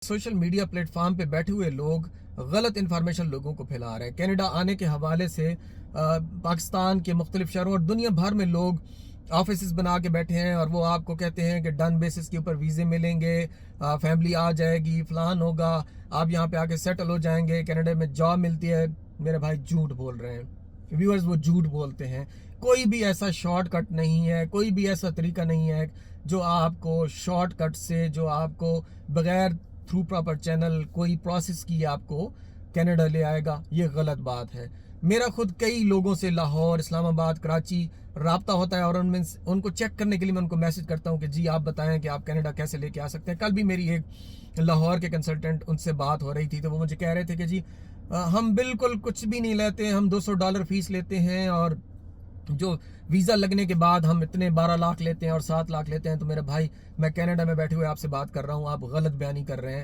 Social media platform पे बैठे हुए लोग गलत इन्फॉर्मेशन लोगों को फैला रहे हैं। कनाडा आने के हवाले से पाकिस्तान के मुख्तलिफ शहरों और दुनिया भर में लोग ऑफिस बना के बैठे हैं और वो आपको कहते हैं कि डन बेसिस के ऊपर वीज़े मिलेंगे, फैमिली आ जाएगी, फलान होगा, आप यहाँ पे आके सेटल हो जाएंगे, कनाडा में जॉब मिलती है। मेरे भाई झूठ बोल रहे हैं व्यूअर्स, वो झूठ बोलते हैं। कोई भी ऐसा शॉर्टकट नहीं है, कोई भी ऐसा तरीका नहीं है जो आपको शॉर्टकट से, जो आपको बगैर थ्रू प्रॉपर चैनल कोई प्रोसेस की आपको कनाडा ले आएगा। ये गलत बात है। मेरा खुद कई लोगों से लाहौर, इस्लामाबाद, कराची रब्ता होता है और उनमें उनको चेक करने के लिए मैं उनको मैसेज करता हूँ कि जी आप बताएं कि आप कनाडा कैसे लेके आ सकते हैं। कल भी मेरी एक लाहौर के कंसल्टेंट, उनसे बात हो रही थी, तो वो मुझे कह रहे थे कि जी हम बिल्कुल कुछ भी नहीं लेते, हम $200 फीस लेते हैं और जो वीज़ा लगने के बाद हम इतने 12 लाख लेते हैं और 7 लाख लेते हैं। तो मेरे भाई, मैं कनाडा में बैठे हुए आपसे बात कर रहा हूँ, आप गलत बयानी कर रहे हैं।